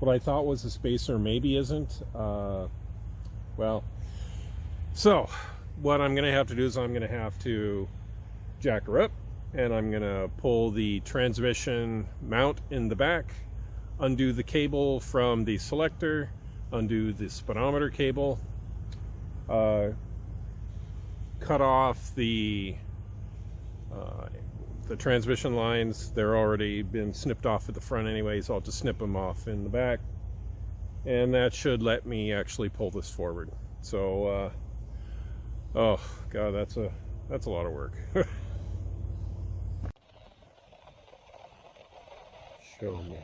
what I thought was a spacer maybe isn't. Well, so what I'm going to have to do is I'm going to have to jack her up, and I'm going to pull the transmission mount in the back, undo the cable from the selector, undo the speedometer cable, cut off the transmission lines. They're already been snipped off at the front anyway, so I'll just snip them off in the back, and that should let me actually pull this forward. So oh god, that's a lot of work. Show me.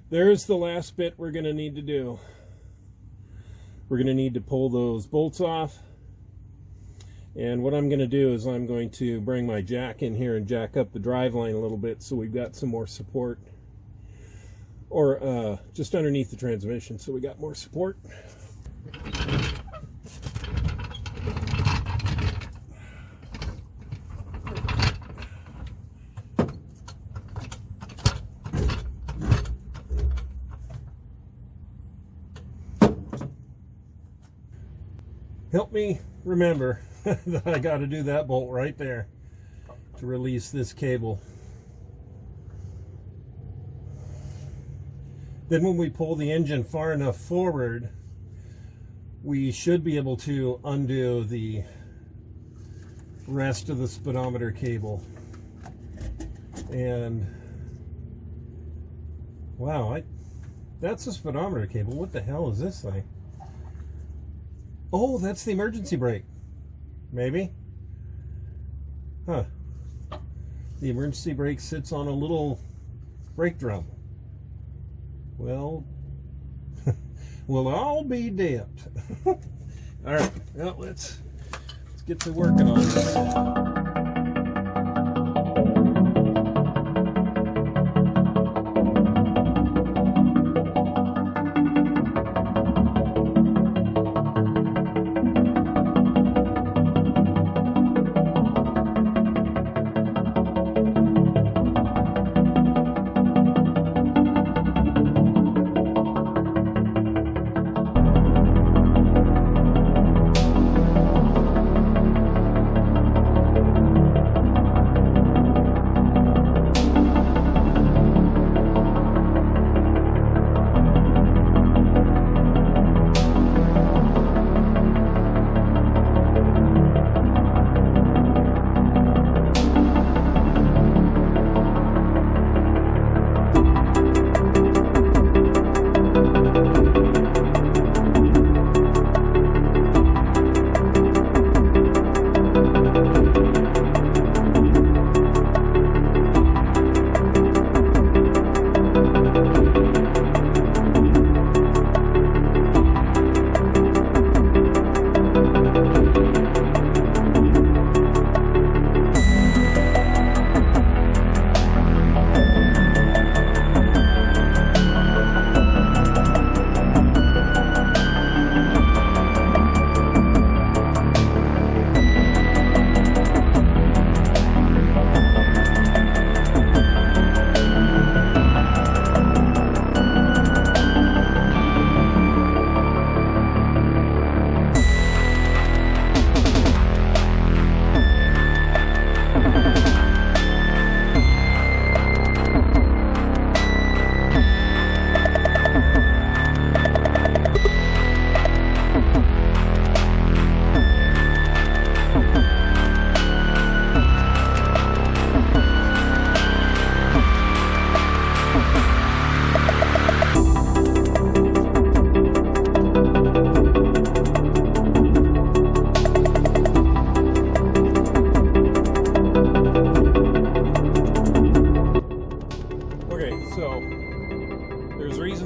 There's the last bit we're going to need to do. We're going to need to pull those bolts off. And what I'm going to do is I'm going to bring my jack in here and jack up the drive line a little bit so we've got some more support. Or just underneath the transmission so we got more support. Help me remember that I got to do that bolt right there to release this cable. Then when we pull the engine far enough forward, we should be able to undo the rest of the speedometer cable. And wow, that's a speedometer cable. What the hell is this thing? Oh, that's the emergency brake. Maybe. Huh. The emergency brake sits on a little brake drum. Well, we'll all be dead. All right. Well, let's get to working on this.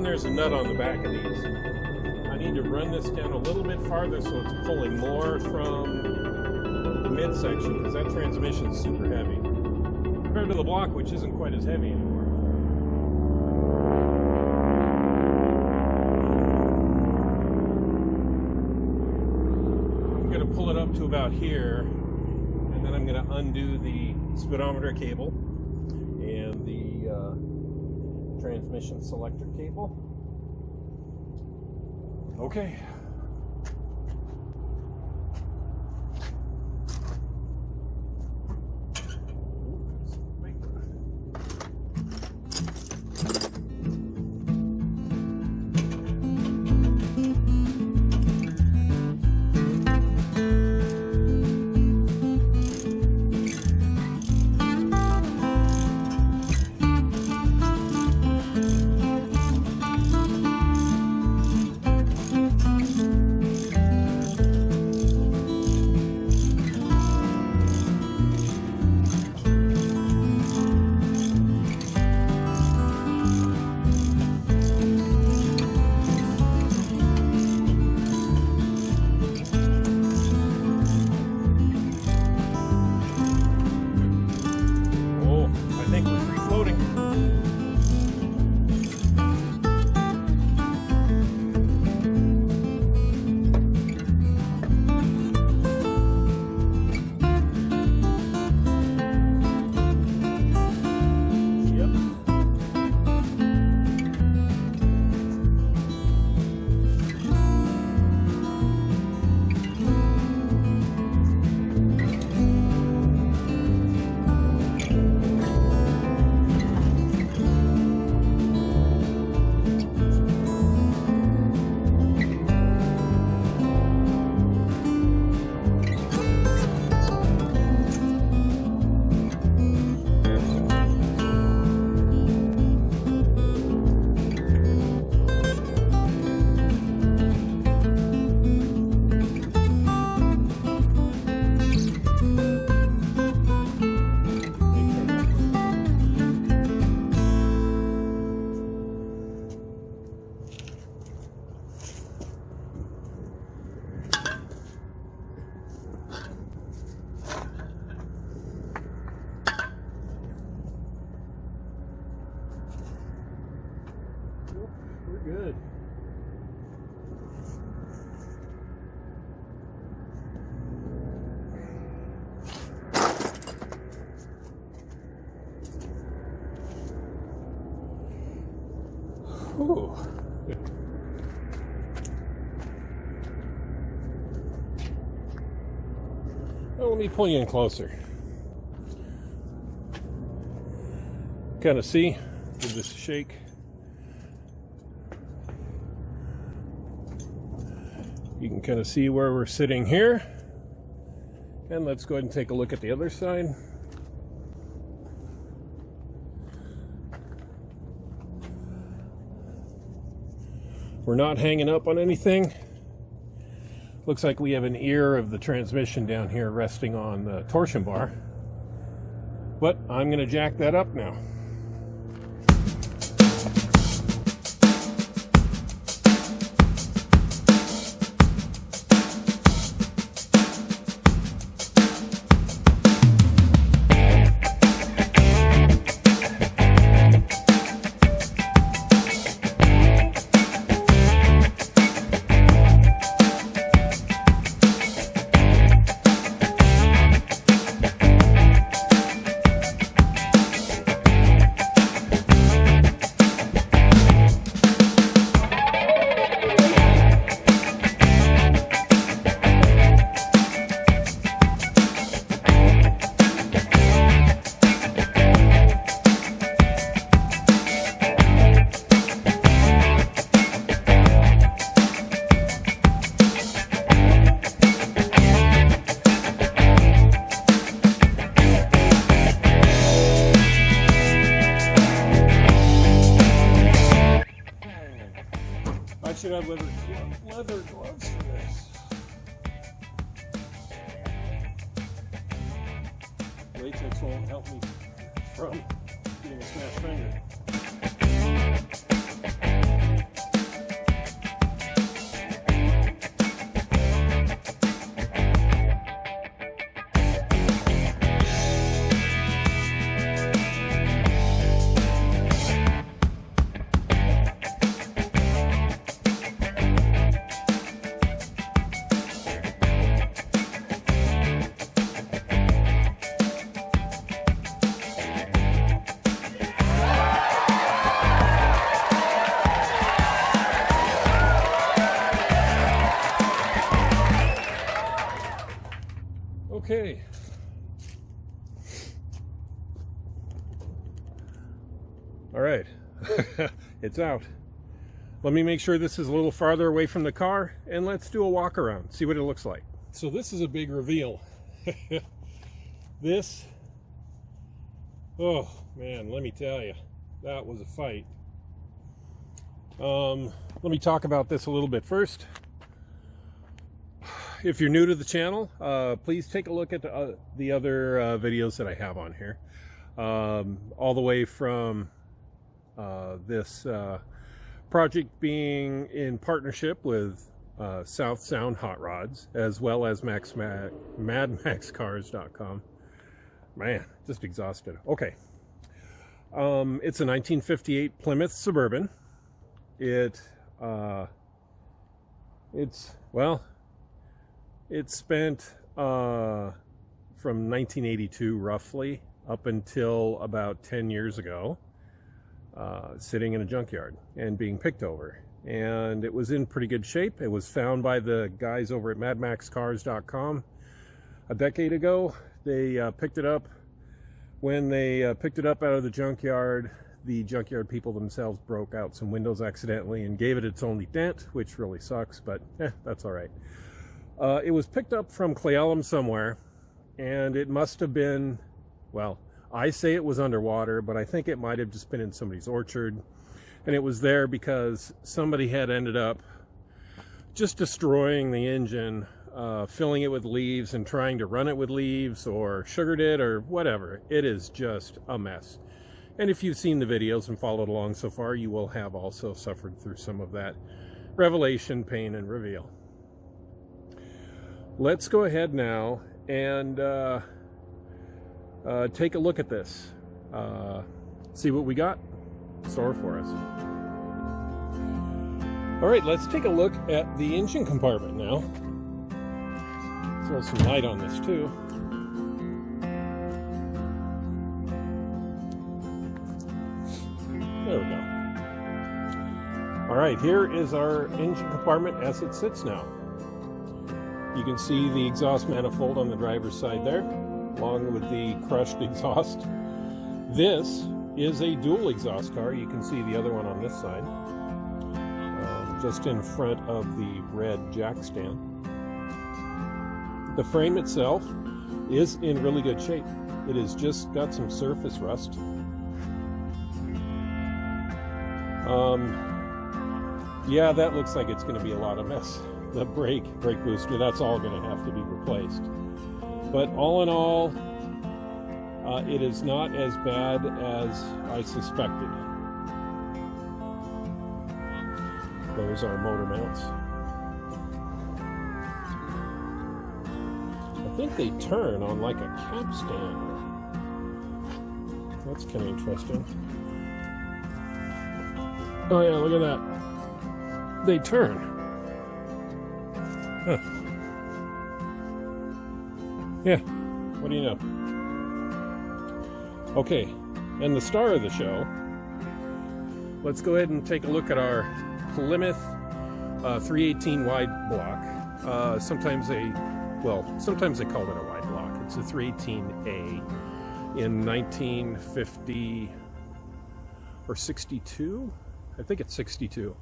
reason there's a nut on the back of these. I need to run this down a little bit farther so it's pulling more from the midsection, because that transmission is super heavy compared to the block, which isn't quite as heavy anymore. I'm going to pull it up to about here, and then I'm going to undo the speedometer cable and the transmission selector cable. Okay. We're good. Ooh. Well, let me pull you in closer. Kind of see, give this a shake. You can kind of see where we're sitting here. And let's go ahead and take a look at the other side. We're not hanging up on anything. Looks like we have an ear of the transmission down here resting on the torsion bar. But I'm going to jack that up now. I should have leather gloves for this. Latex won't help me from getting a smashed finger. Okay. All right. It's out. Let me make sure this is a little farther away from the car, and let's do a walk around, see what it looks like. So this is a big reveal. This, oh man, let me tell you, that was a fight. Let me talk about this a little bit first. If you're new to the channel, please take a look at the other videos that I have on here. All the way from this project being in partnership with South Sound Hot Rods, as well as MadMaxCars.com. Man, just exhausted. Okay. It's a 1958 Plymouth Suburban. It spent from 1982 roughly up until about 10 years ago sitting in a junkyard and being picked over, and it was in pretty good shape. It was found by the guys over at MadMaxCars.com a decade ago. They picked it up. When they picked it up out of the junkyard people themselves broke out some windows accidentally and gave it its only dent, which really sucks, but that's all right. It was picked up from Clayellum somewhere, and it must have been, well, I say it was underwater, but I think it might have just been in somebody's orchard. And it was there because somebody had ended up just destroying the engine, filling it with leaves and trying to run it with leaves, or sugared it or whatever. It is just a mess. And if you've seen the videos and followed along so far, you will have also suffered through some of that revelation, pain, and reveal. Let's go ahead now and take a look at this. See what we got in store for us. All right, let's take a look at the engine compartment now. Throw some light on this too. There we go. All right, here is our engine compartment as it sits now. You can see the exhaust manifold on the driver's side there, along with the crushed exhaust. This is a dual exhaust car. You can see the other one on this side, just in front of the red jack stand. The frame itself is in really good shape. It has just got some surface rust. Yeah, that looks like it's going to be a lot of mess. The brake booster, that's all going to have to be replaced. But all in all, it is not as bad as I suspected. Those are motor mounts. I think they turn on like a capstan. That's kind of interesting. Oh yeah, look at that. They turn. Huh. Yeah, what do you know? Okay, and the star of the show, let's go ahead and take a look at our Plymouth 318 wide block. Sometimes they call it a wide block. It's a 318A in 1950 or 62? I think it's 62.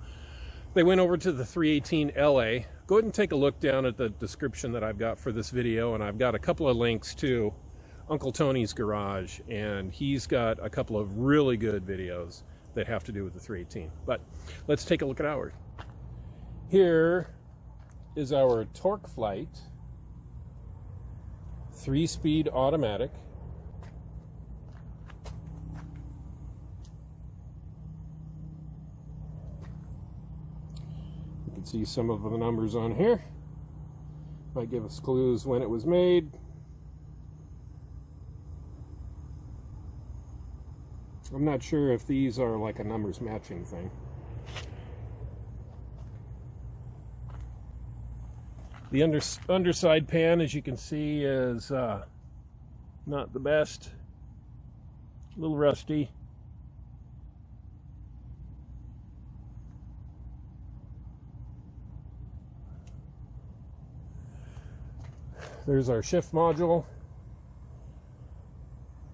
They went over to the 318LA. Go ahead and take a look down at the description that I've got for this video, and I've got a couple of links to Uncle Tony's Garage, and he's got a couple of really good videos that have to do with the 318. But let's take a look at ours. Here is our Torque Flight 3-speed automatic. You can see some of the numbers on here. Might give us clues when it was made. I'm not sure if these are like a numbers matching thing. The underside pan, as you can see, is not the best. A little rusty. There's our shift module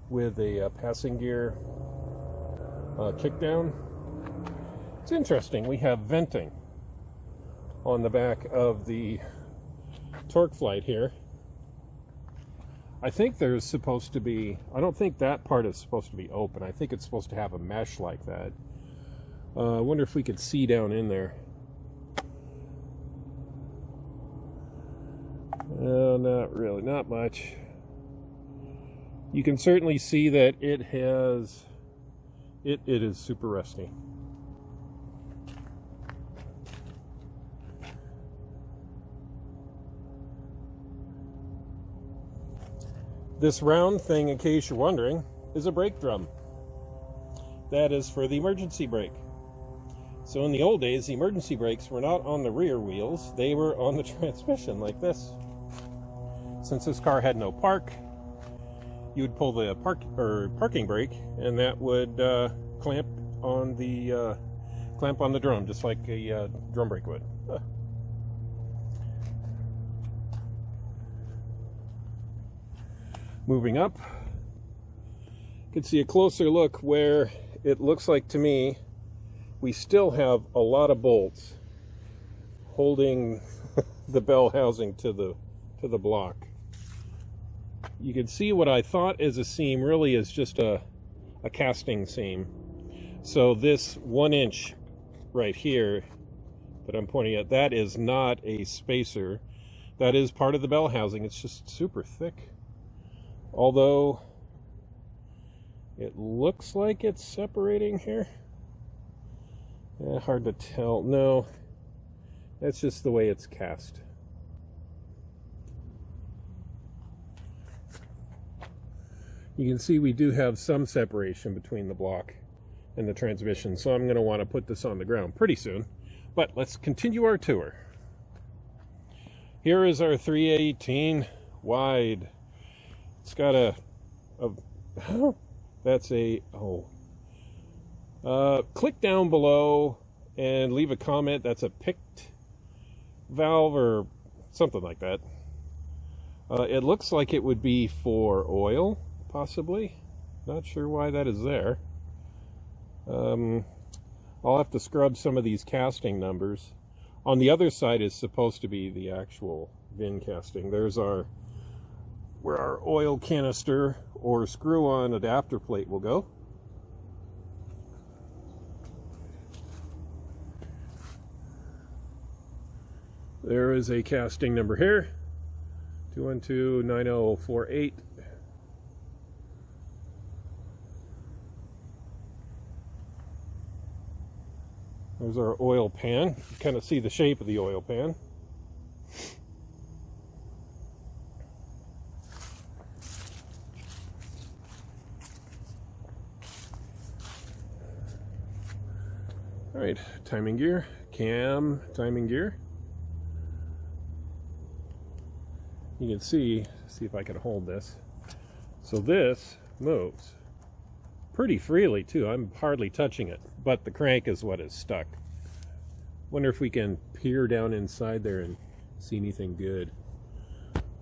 with a passing gear kickdown. It's interesting, we have venting on the back of the torque flight here. I think there's supposed to be, I don't think that part is supposed to be open. I think it's supposed to have a mesh like that. I wonder if we could see down in there. Not really, not much. You can certainly see that it is super rusty. This round thing, in case you're wondering, is a brake drum. That is for the emergency brake. So in the old days, the emergency brakes were not on the rear wheels, they were on the transmission like this. Since this car had no park, you would pull the parking brake, and that would clamp on the drum, just like a drum brake would. Moving up, you can see a closer look where it looks like to me we still have a lot of bolts holding the bell housing to the block. You can see what I thought is a seam really is just a casting seam. So this 1 inch right here that I'm pointing at, that is not a spacer. That is part of the bell housing. It's just super thick. Although it looks like it's separating here. Hard to tell. No, that's just the way it's cast. You can see we do have some separation between the block and the transmission, so I'm going to want to put this on the ground pretty soon. But let's continue our tour. Here is our 318 wide. It's got click down below and leave a comment. That's a picked valve or something like that. It looks like it would be for oil, possibly. Not sure why that is there. I'll have to scrub some of these casting numbers. On the other side is supposed to be the actual VIN casting. There's where our oil canister or screw-on adapter plate will go. There is a casting number here, 2129048. There's our oil pan. You kind of see the shape of the oil pan. All right, timing gear, cam timing gear. You can see if I can hold this. So this moves pretty freely too. I'm hardly touching it, but the crank is what is stuck. Wonder if we can peer down inside there and see anything good.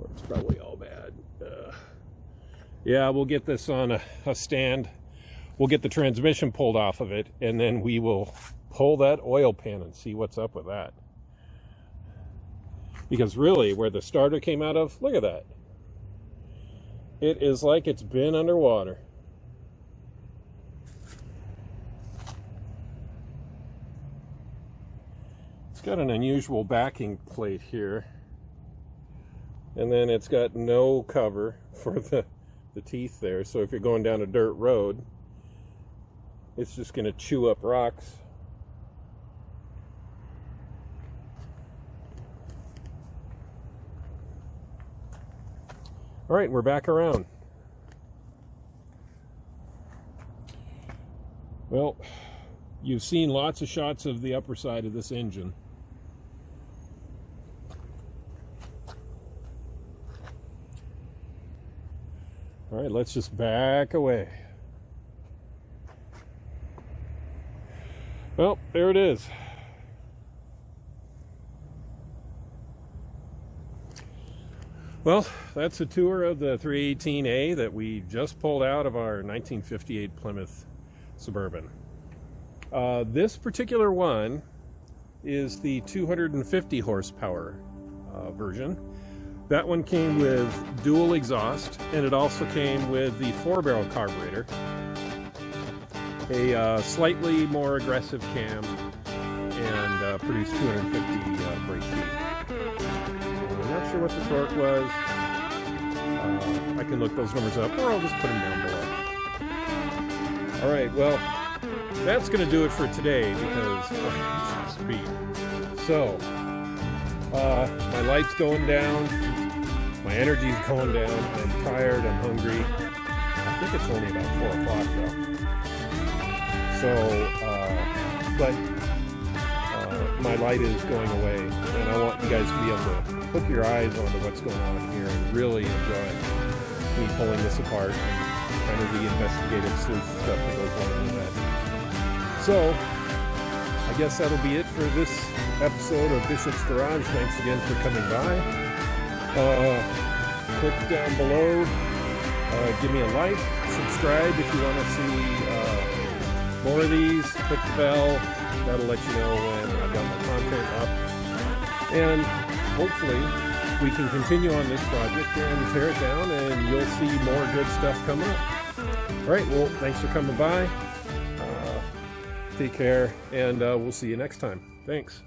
Or it's probably all bad. Yeah, we'll get this on a stand. We'll get the transmission pulled off of it, and then we will pull that oil pan and see what's up with that. Because really, where the starter came out of, look at that. It is like it's been underwater. It's got an unusual backing plate here. And then it's got no cover for the teeth there. So if you're going down a dirt road, it's just going to chew up rocks. All right, we're back around. Well, you've seen lots of shots of the upper side of this engine. All right, let's just back away. Well, there it is. Well, that's a tour of the 318A that we just pulled out of our 1958 Plymouth Suburban. This particular one is the 250 horsepower version. That one came with dual exhaust, and it also came with the 4-barrel carburetor, a slightly more aggressive cam, and produced 250 brake feet. I'm not sure what the torque was. I can look those numbers up, or I'll just put them down below. All right, well, that's going to do it for today because speed. So, my light's going down, my energy's going down, I'm tired, I'm hungry. I think it's only about 4 o'clock though. So, but my light is going away, and I want you guys to be able to hook your eyes onto what's going on here and really enjoy me pulling this apart and kind of the investigative sleuth stuff that goes on with that. So, I guess that'll be it for this episode of Bishop's Garage. Thanks again for coming by. Click down below, give me a like, subscribe if you want to see more of these. Click the bell, that'll let you know when I've got my content up. And hopefully we can continue on this project and tear it down, and you'll see more good stuff coming up. All right, well, thanks for coming by. Take care, and we'll see you next time. Thanks.